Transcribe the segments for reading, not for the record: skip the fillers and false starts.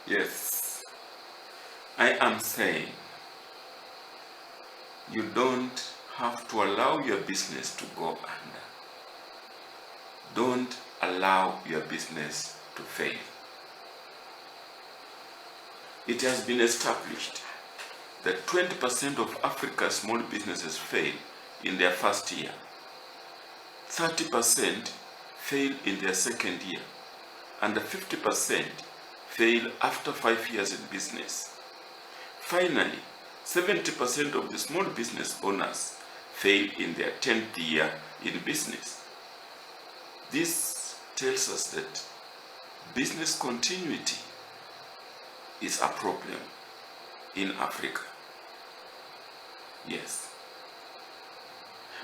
Yes, I am saying you don't have to allow your business to go under. Don't allow your business to fail. It has been established that 20% of Africa's small businesses fail in their first year. 30% fail in their second year, and 50% fail after 5 years in business. Finally, 70% of the small business owners fail in their 10th year in business. This tells us that business continuity is a problem in Africa. Yes.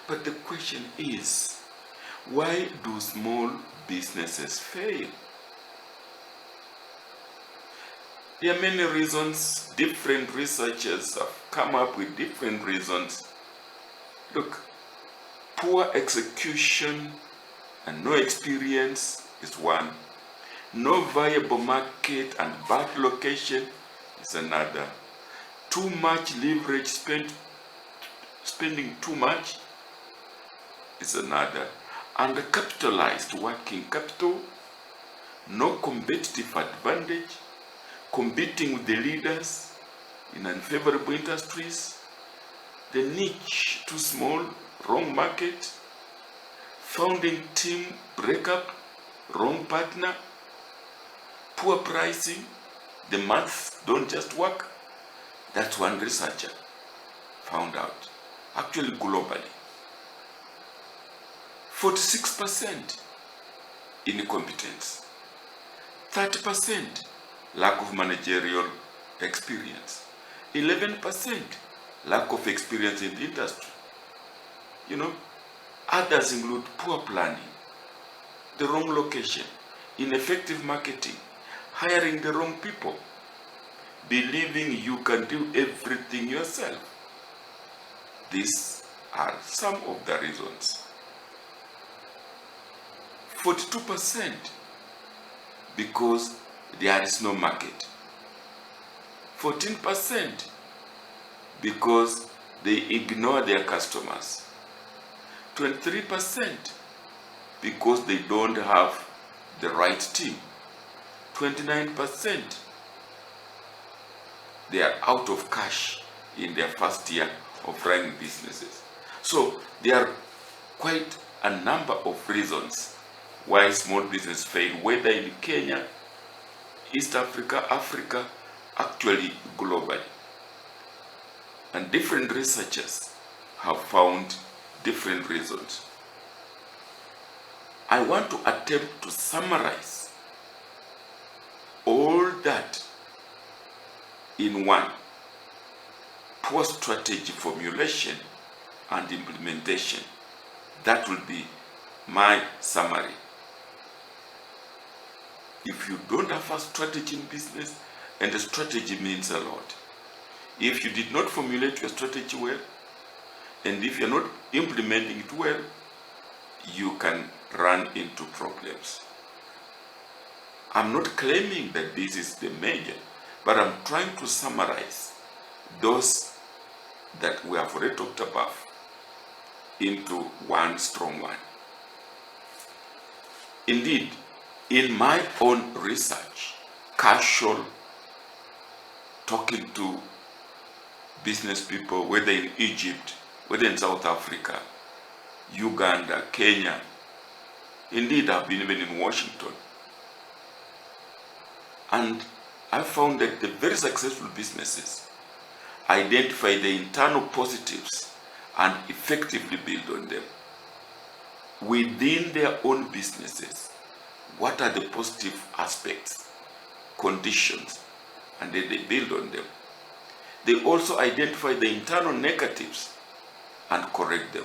But the question is, why do small businesses fail? There are many reasons. Different researchers have come up with different reasons. Look, poor execution and no experience is one. No viable market and bad location is another. Too much leverage, spending too much is another. Undercapitalized working capital, no competitive advantage, competing with the leaders in unfavorable industries, the niche too small, wrong market, founding team breakup, wrong partner, poor pricing, the maths don't just work. That's one researcher found out, actually globally. 46% incompetence, 30% lack of managerial experience, 11% lack of experience in the industry. Others include poor planning, the wrong location, ineffective marketing, hiring the wrong people, believing you can do everything yourself. These are some of the reasons. 42% because there is no market. 14% because they ignore their customers. 23% because they don't have the right team. 29% they are out of cash in their first year of running businesses. So there are quite a number of reasons why small business fail, whether in Kenya, East Africa, Africa, actually globally. And different researchers have found different reasons. I want to attempt to summarize all that in one: poor strategy formulation and implementation. That will be my summary. If you don't have a strategy in business, and the strategy means a lot. If you did not formulate your strategy well, and if you're not implementing it well, you can run into problems. I'm not claiming that this is the major, but I'm trying to summarize those that we have already talked about into one strong one. Indeed, in my own research, casual, talking to business people, whether in Egypt, whether in South Africa, Uganda, Kenya, indeed I've been even in Washington, and I found that the very successful businesses identify the internal positives and effectively build on them. Within their own businesses, what are the positive aspects, conditions, and then they build on them. They also identify the internal negatives and correct them.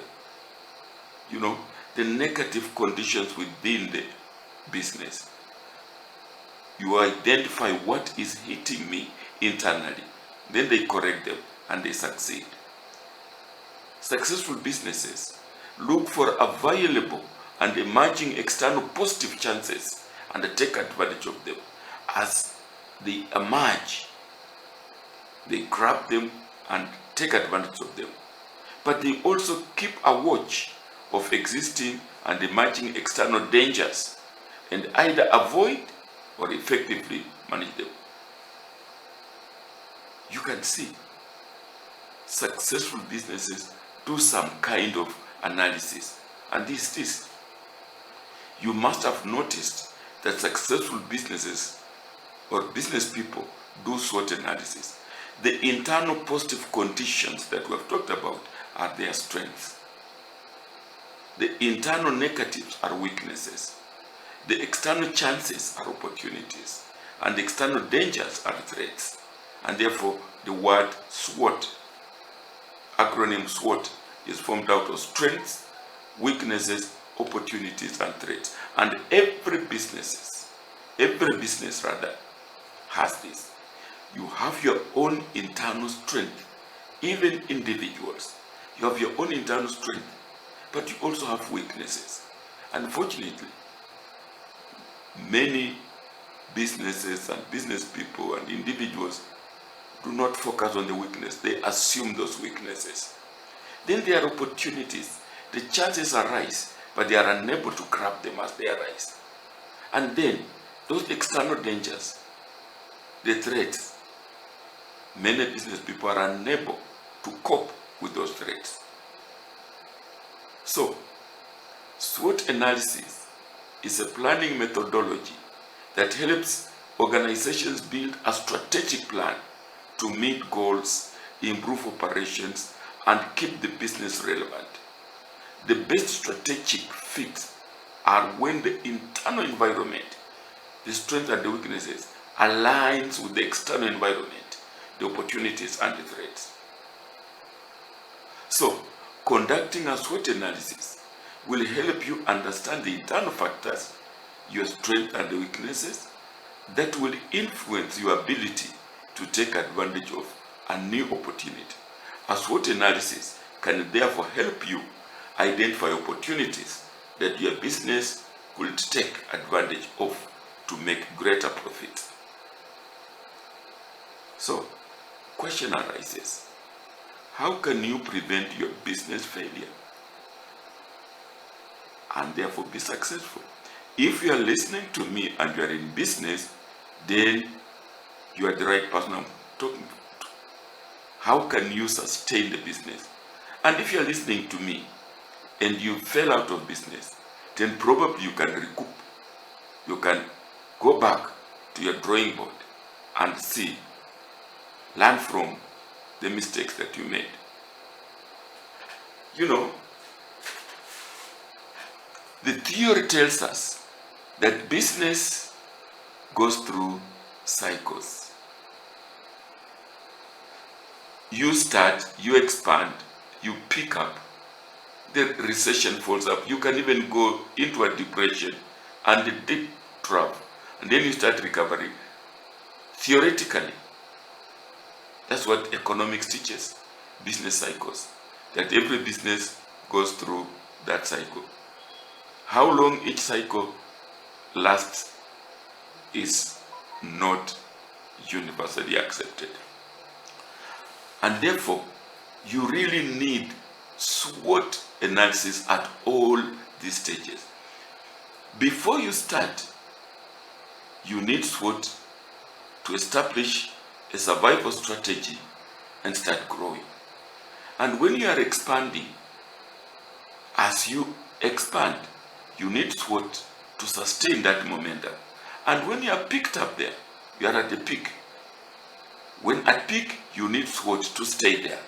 The negative conditions within the business. You identify what is hitting me internally, then they correct them and they succeed. Successful businesses look for available and emerging external positive chances and take advantage of them. As they emerge, they grab them and take advantage of them. But they also keep a watch of existing and emerging external dangers and either avoid or effectively manage them. You can see successful businesses do some kind of analysis, and this. You must have noticed that successful businesses or business people do SWOT analysis. The internal positive conditions that we have talked about are their strengths. The internal negatives are weaknesses. The external chances are opportunities. And the external dangers are threats. And therefore, the word SWOT, acronym SWOT, is formed out of strengths, weaknesses, opportunities, and threats. And every business has this. You have your own internal strength. Even individuals, you have your own internal strength, but you also have weaknesses. Unfortunately, many businesses and business people and individuals do not focus on the weakness. They assume those weaknesses. Then there are opportunities. The chances arise, but they are unable to grab them as they arise. And then those external dangers, the threats, many business people are unable to cope with those threats. So, SWOT analysis is a planning methodology that helps organizations build a strategic plan to meet goals, improve operations, and keep the business relevant. The best strategic fits are when the internal environment, the strengths and the weaknesses, aligns with the external environment, the opportunities and the threats. So, conducting a SWOT analysis will help you understand the internal factors, your strengths and the weaknesses, that will influence your ability to take advantage of a new opportunity. A SWOT analysis can therefore help you identify opportunities that your business could take advantage of to make greater profits. So, question arises, how can you prevent your business failure and therefore be successful? If you are listening to me and you are in business, then you are the right person I'm talking to. How can you sustain the business? And if you are listening to me and you fell out of business, then probably you can recoup. You can go back to your drawing board and see, learn from the mistakes that you made. You know, the theory tells us that business goes through cycles. You start, you expand, you pick up, the recession falls up. You can even go into a depression and a deep trough, and then you start recovering. Theoretically, that's what economics teaches, business cycles, that every business goes through that cycle. How long each cycle lasts is not universally accepted. And therefore, you really need SWOT analysis at all these stages. Before you start, you need SWOT to establish a survival strategy and start growing. And when you are expanding, as you expand, you need SWOT to sustain that momentum. And when you are picked up there, you are at the peak. When at peak, you need SWOT to stay there.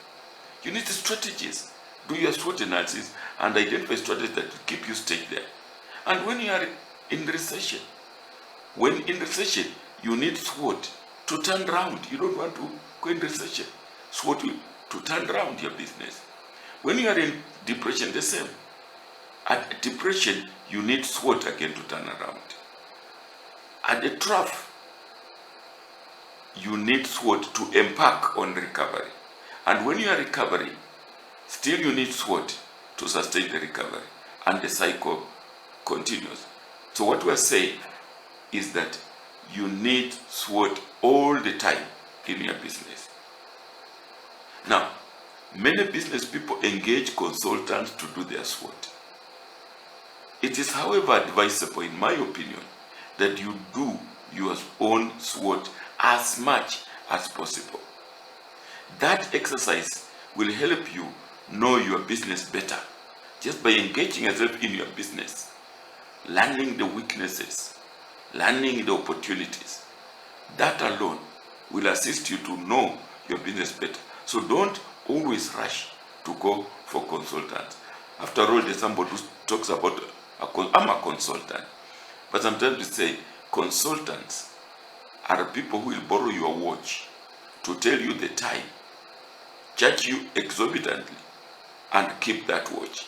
You need strategies. Do your SWOT analysis and identify strategies that will keep you stay there. And when you are in recession, you need SWOT to turn around. You don't want to go in recession. SWOT to turn around your business. When you are in depression, the same. At depression, you need SWOT again to turn around. At the trough, you need SWOT to embark on recovery. And when you are recovering, still you need SWOT to sustain the recovery. And the cycle continues. So what we are saying is that you need SWOT all the time in your business. Now, many business people engage consultants to do their SWOT. It is, however, advisable, in my opinion, that you do your own SWOT as much as possible. That exercise will help you know your business better just by engaging yourself in your business, learning the weaknesses, learning the opportunities. That alone will assist you to know your business better. So don't always rush to go for consultants. After all, there's somebody who talks about, I'm a consultant. But sometimes we say consultants are people who will borrow your watch to tell you the time, charge you exorbitantly, and keep that watch.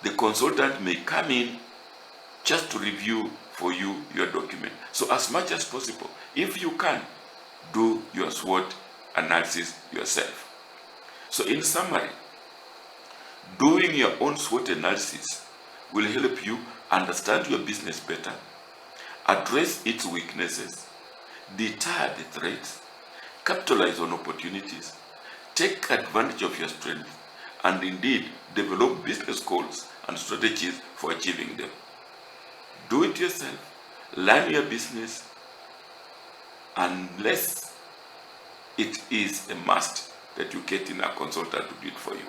The consultant may come in just to review for you your document. So as much as possible, if you can, do your SWOT analysis yourself. So in summary, doing your own SWOT analysis will help you understand your business better, address its weaknesses, deter the threats, capitalize on opportunities, take advantage of your strengths, and indeed develop business goals and strategies for achieving them. Do it yourself, learn your business, unless it is a must that you get in a consultant to do it for you.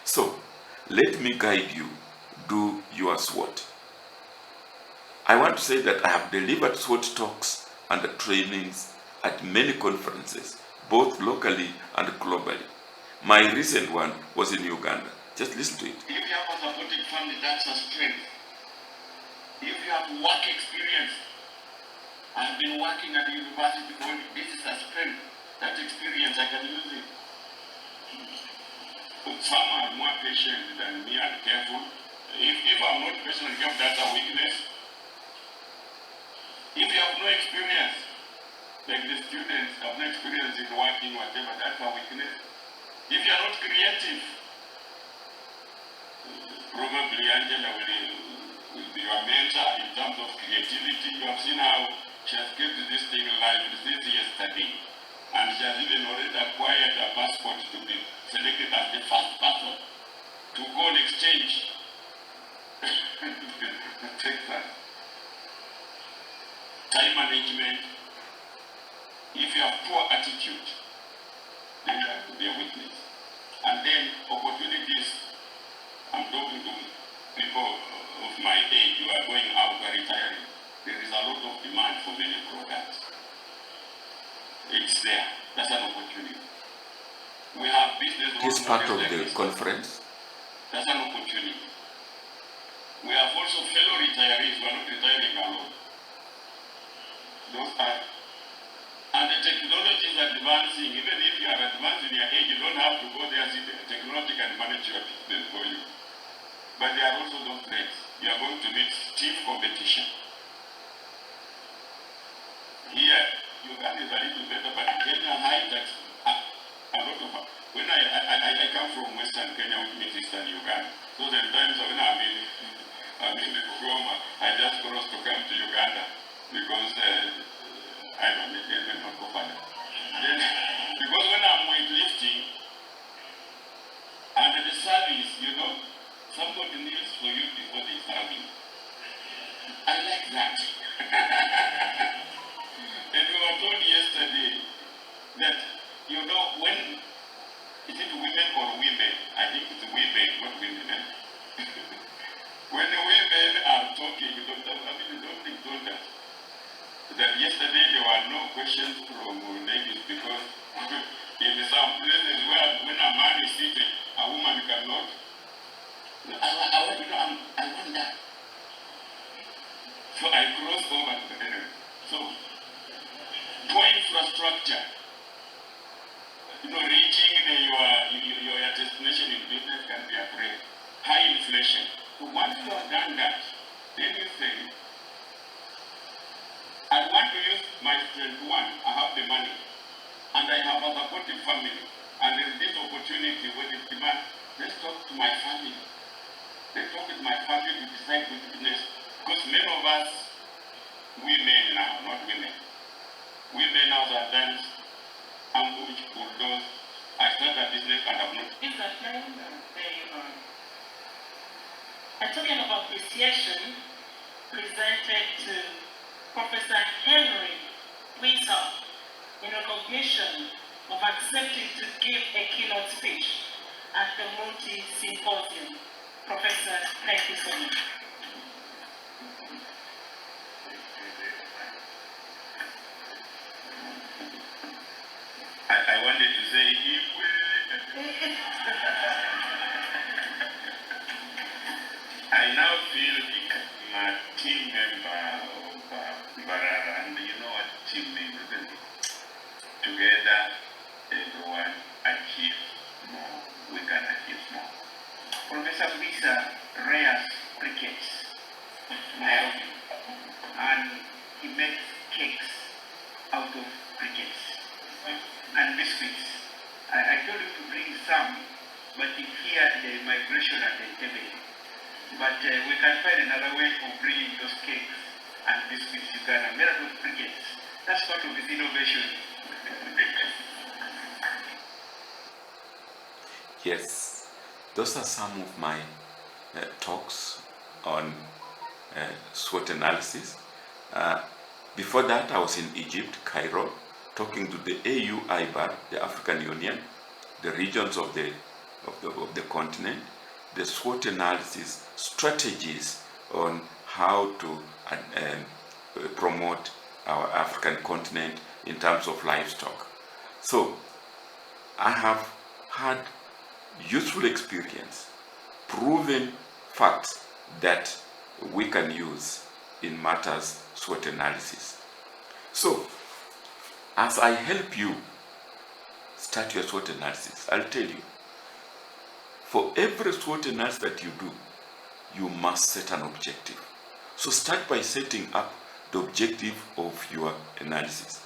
So, let me guide you, do your SWOT. I want to say that I have delivered SWOT talks and trainings at many conferences, both locally and globally. My recent one was in Uganda. Just listen to it. If you have a supporting family, that's a strength. If you have work experience, I've been working at the university, this is a strength. That experience, I can use it. Some are more patient than me and careful. If I'm not patient and careful, that's a weakness. If you have no experience, like the students have no experience in working, whatever, that's a weakness. If you are not creative, probably Angela will be your mentor in terms of creativity. You have seen how she has kept this thing alive since yesterday. And she has even already acquired a passport to be selected as the first person to go on exchange. Texas. Time management. If you have poor attitude, then you have to be a witness. And then opportunities. I'm talking to people of my age who are going out or retiring. There is a lot of demand for many products. It's there. That's an opportunity. We have business. This part of the conference. That's an opportunity. We have also fellow retirees who are not retiring alone. Those are. And the technology is advancing. Even if you are advanced in your age, you don't have to go there. See, the technology can manage your business for you. But there are also those threats. You are going to meet stiff competition. Here, Uganda is a little better, but Kenya high tax. A lot of. When I come from Western Kenya, which means Eastern Uganda. So there are times when I'm in Roma, I just cross to come to Uganda because I don't need them not go further. Then, because when I'm weightlifting and the service, somebody kneels for you before they serve you. I like that. And we were told yesterday that, when is it women or women? I think it's women, not women. When the women are talking, somebody told us that yesterday there were no questions from ladies because in some places where when a man is seated, a woman cannot. I want that. So I crossed over to the enemy. So, poor infrastructure, reaching your destination in business can be a threat. High inflation. So once you have done that, then you say, I want to use my strength. One, I have the money, and I have a supportive family, and there is this opportunity when it's demand. Let's talk to my family. Let's talk with my family to decide which business. Because many of us women now, not women. Women now sometimes ambush, bulldoze. I started a business and have not. Is that name? I'm talking about the session presented to Professor Henry Wieser in recognition of accepting to give a keynote speech at the multi-symposium. Professor, thank you so much. I wanted to say I now feel my team member of Barara, and you know what team means, isn't it? Together, everyone achieve more. We can achieve more. Professor Lisa rears crickets, and he makes cakes out of crickets and biscuits. I told him to bring some, but he feared the migration at the table. But we can find another way of bringing those cakes and biscuits to Uganda, made out of crickets. That's part of his innovation. Yes, those are some of my talks on SWOT analysis. Before that, I was in Egypt, Cairo, talking to the AU IBAR, the African Union, the regions of the continent, the SWOT analysis strategies on how to promote our African continent in terms of livestock. So I have had useful experience, proven facts that we can use in matters SWOT analysis. So as I help you start your SWOT analysis, I'll tell you, for every SWOT analysis that you do, you must set an objective. So start by setting up the objective of your analysis.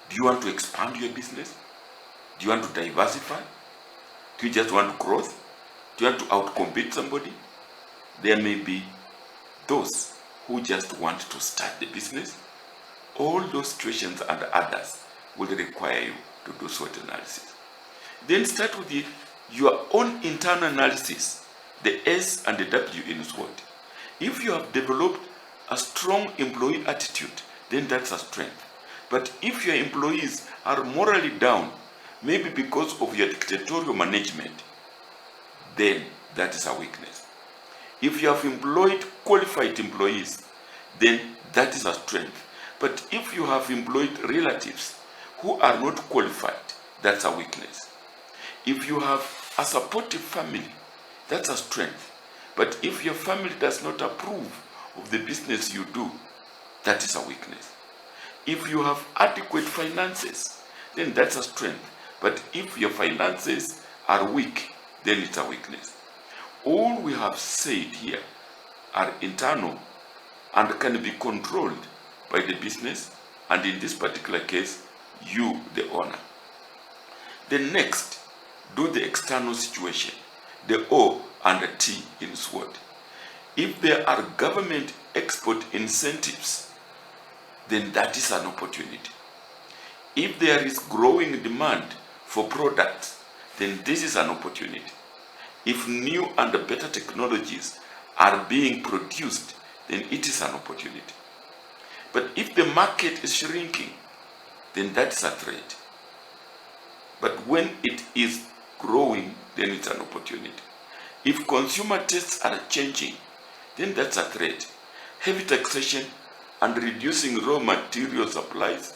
Do you want to expand your business? Do you want to diversify? Do you just want growth? Do you want to outcompete somebody? There may be those who just want to start the business. All those situations and others will require you to do SWOT analysis. Then start with your own internal analysis, the S and the W in SWOT. If you have developed a strong employee attitude, then that's a strength. But if your employees are morally down, maybe because of your dictatorial management, then that is a weakness. If you have employed qualified employees, then that is a strength. But if you have employed relatives who are not qualified, that's a weakness. If you have a supportive family, that's a strength. But if your family does not approve of the business you do, that is a weakness. If you have adequate finances, then that's a strength. But if your finances are weak, then it's a weakness. All we have said here are internal and can be controlled by the business, and in this particular case, you, the owner. The next, do the external situation, the O and the T in SWOT. If there are government export incentives, then that is an opportunity. If there is growing demand for products, then this is an opportunity. If new and better technologies are being produced, then it is an opportunity. But if the market is shrinking, then that is a threat. But when it is growing, then it's an opportunity. If consumer tastes are changing, then that's a threat. Heavy taxation and reducing raw material supplies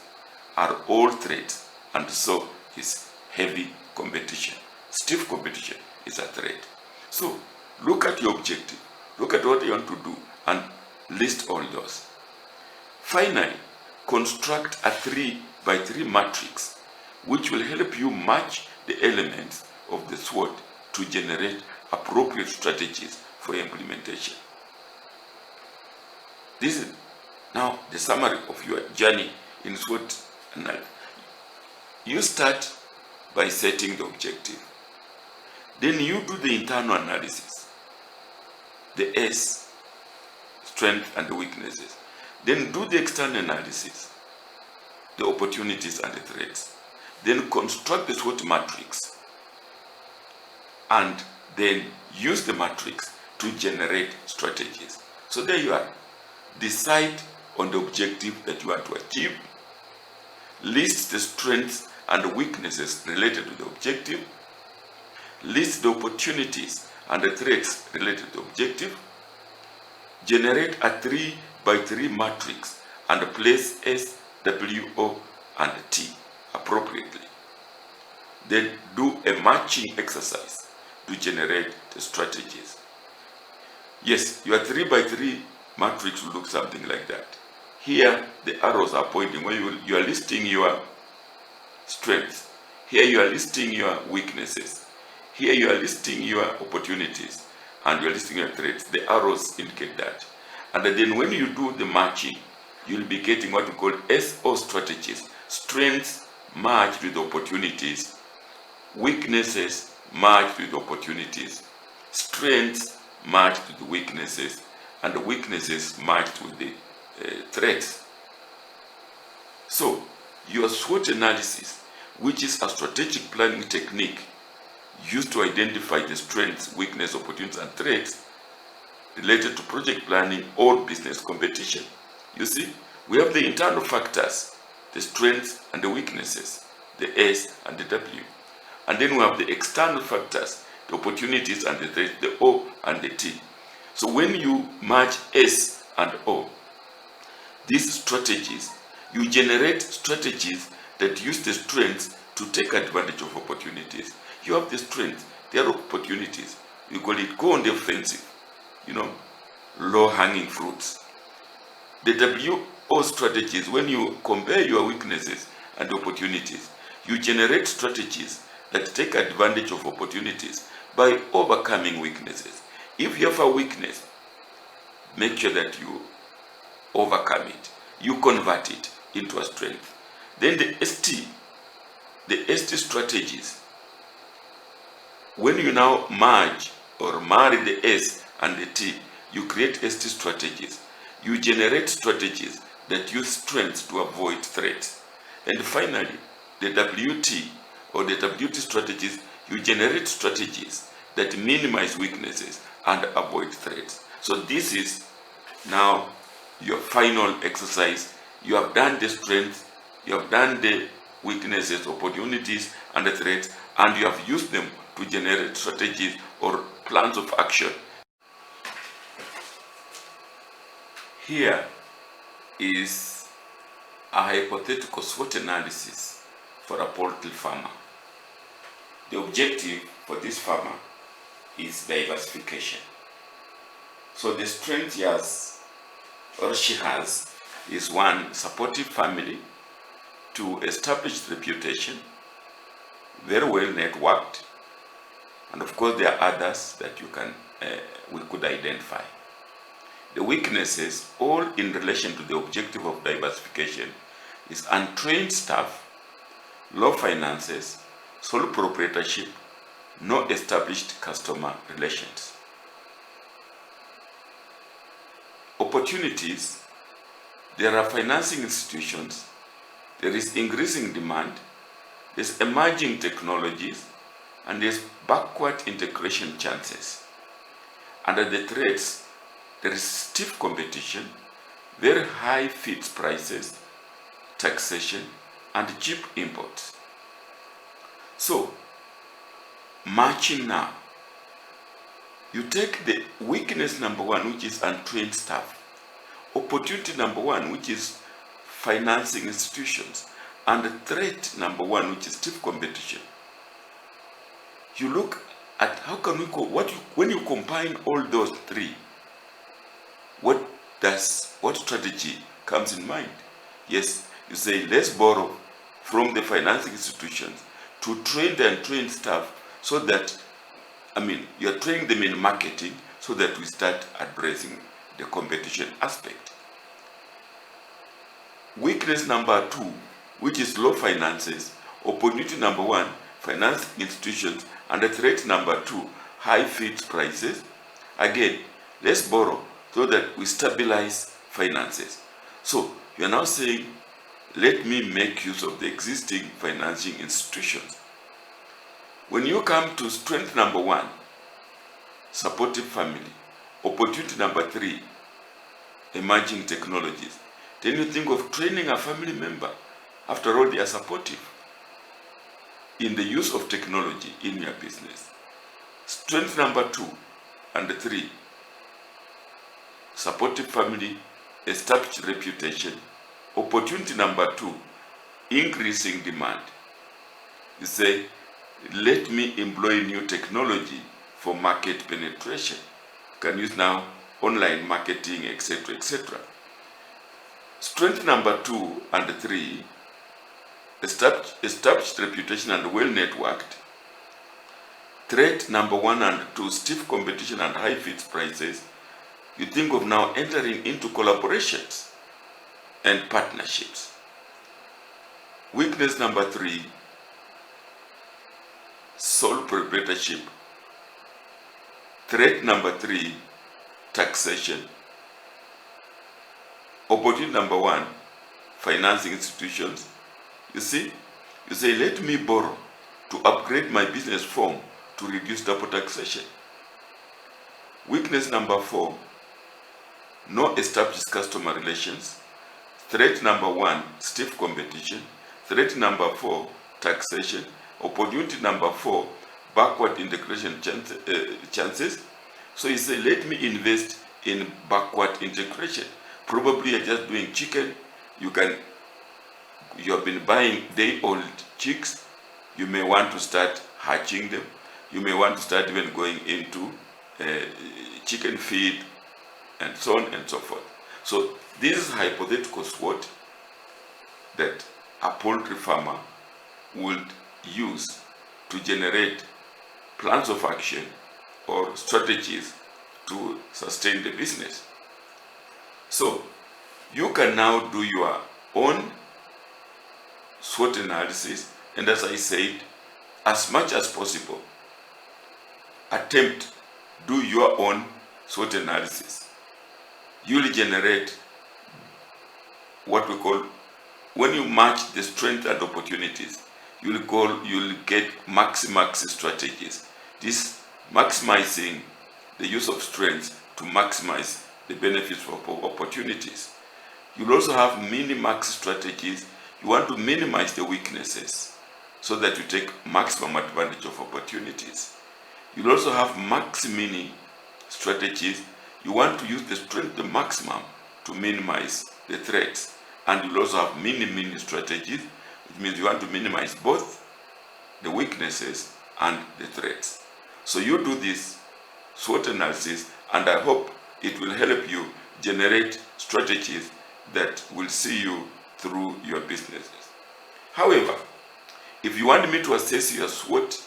are all threats, and so is heavy competition. Stiff competition is a threat. So look at your objective, look at what you want to do, and list all those. Finally, construct a 3x3 matrix which will help you match the elements of the SWOT to generate appropriate strategies for implementation. This is now the summary of your journey in SWOT analysis. You start by setting the objective. Then you do the internal analysis, the S, strength and weaknesses. Then do the external analysis, the opportunities and the threats. Then construct the SWOT matrix, and then use the matrix to generate strategies. So there you are. Decide on the objective that you want to achieve. List the strengths and weaknesses related to the objective. List the opportunities and the threats related to the objective. Generate a 3x3 matrix and place S, W, O, and T appropriately. Then do a matching exercise to generate the strategies. Yes, your 3x3 matrix will look something like that. Here, the arrows are pointing where you are listing your strengths. Here you are listing your weaknesses. Here you are listing your opportunities, and you are listing your threats. The arrows indicate that. And then when you do the matching, you'll be getting what we call SO strategies. Strengths matched with opportunities. Weaknesses matched with opportunities. Strengths matched with weaknesses. And the weaknesses matched with the threats. So, your SWOT analysis, which is a strategic planning technique used to identify the strengths, weaknesses, opportunities, and threats related to project planning or business competition. You see, we have the internal factors, the strengths and the weaknesses, the S and the W. And then we have the external factors, the opportunities and the threats, the O and the T. So when you match S and O, these strategies, you generate strategies that use the strengths to take advantage of opportunities. You have the strengths, there are opportunities. We call it go on the offensive, low-hanging fruits. The WO strategies, when you compare your weaknesses and opportunities, you generate strategies that take advantage of opportunities by overcoming weaknesses. If you have a weakness, make sure that you overcome it. You convert it into a strength. Then the ST strategies. When you now merge or marry the S and the T, you create ST strategies. You generate strategies that use strengths to avoid threats. And finally, the WT or the WT strategies, you generate strategies that minimize weaknesses and avoid threats. So this is now your final exercise. You have done the strengths, you have done the weaknesses, opportunities, and the threats, and you have used them to generate strategies or plans of action. Here is a hypothetical SWOT analysis for a poultry farmer. The objective for this farmer is diversification. So the strength he has or she has is one, supportive family, two, established reputation, very well networked, and of course there are others that we could identify. The weaknesses, all in relation to the objective of diversification, is untrained staff, low finances, sole proprietorship, no established customer relations. Opportunities, there are financing institutions, there is increasing demand, there's emerging technologies, and there's backward integration chances. Under the threats, there is stiff competition, very high feed prices, taxation, and cheap imports. So, matching now. You take the weakness number one, which is untrained staff, opportunity number one, which is financing institutions, and the threat number one, which is stiff competition. You look at how can we when you combine all those three, what strategy comes in mind? Yes, you say let's borrow from the financing institutions to train the untrained staff so that, you're training them in marketing so that we start addressing the competition aspect. Weakness number two, which is low finances, opportunity number one, finance institutions, and the threat number two, high feed prices. Again, let's borrow so that we stabilize finances. So you are now saying, let me make use of the existing financing institutions. When you come to strength number 1, supportive family, opportunity number 3, emerging technologies, then you think of training a family member. After all, they are supportive in the use of technology in your business. Strength number 2 and 3, supportive family, established reputation. Opportunity number 2, increasing demand. You say, let me employ new technology for market penetration. You can use now online marketing, etc., etc. Strength number 2 and 3, established reputation and well networked. Threat number 1 and 2, stiff competition and high fixed prices. You think of now entering into collaborations and partnerships. Weakness number 3, sole proprietorship. Threat number 3, taxation. Opportunity number 1, financing institutions. You see, you say, let me borrow to upgrade my business form to reduce double taxation. Weakness number 4, no established customer relations. Threat number 1, stiff competition. Threat number 4, taxation. Opportunity number 4, backward integration chances. So you say, let me invest in backward integration. Probably you're just doing chicken. You have been buying day-old chicks. You may want to start hatching them. You may want to start even going into chicken feed and so on and so forth. So this is hypothetical SWOT that a poultry farmer would use to generate plans of action or strategies to sustain the business. So you can now do your own SWOT analysis, and as I said, as much as possible, do your own SWOT analysis. You'll generate what we call, when you match the strengths and opportunities, you'll get max strategies. This maximizing the use of strengths to maximize the benefits of opportunities. You'll also have mini-max strategies. You want to minimize the weaknesses so that you take maximum advantage of opportunities. You'll also have max-mini strategies. You want to use the strength the maximum to minimize the threats. And you'll also have mini strategies. It means you want to minimize both the weaknesses and the threats. So you do this SWOT analysis, and I hope it will help you generate strategies that will see you through your businesses. However, if you want me to assess your SWOT,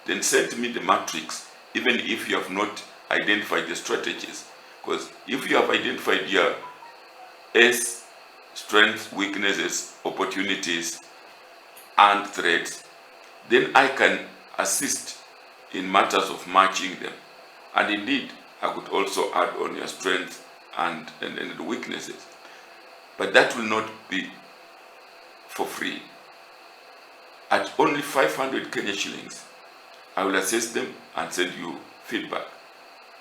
then send me the matrix, even if you have not identified the strategies. Because if you have identified your S, strengths, weaknesses, opportunities, and threats, then I can assist in matters of matching them. And indeed, I could also add on your strengths and the weaknesses. But that will not be for free. At only 500 Kenya shillings, I will assess them and send you feedback.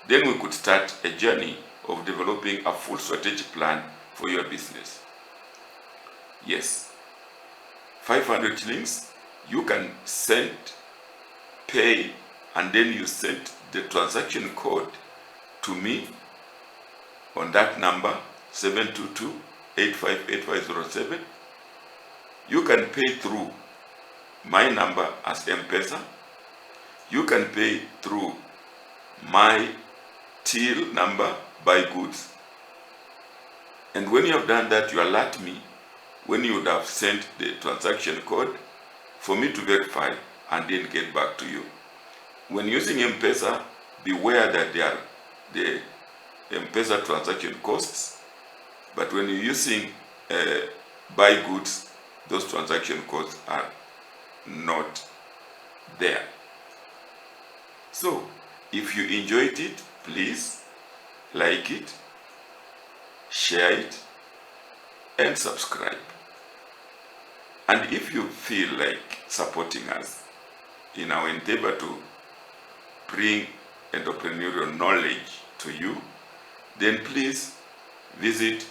Then we could start a journey of developing a full strategic plan for your business. Yes, 500 shillings, you can send, pay, and then you send the transaction code to me on that number, 722-858507. You can pay through my number as M-Pesa. You can pay through my till number, buy goods. And when you have done that, you alert me when you would have sent the transaction code for me to verify and then get back to you. When using M-Pesa, beware that they are the M-Pesa transaction costs, but when you're using buy goods, those transaction costs are not there. So, if you enjoyed it, please like it, share it, and subscribe. And if you feel like supporting us in our endeavor to bring entrepreneurial knowledge to you, then please visit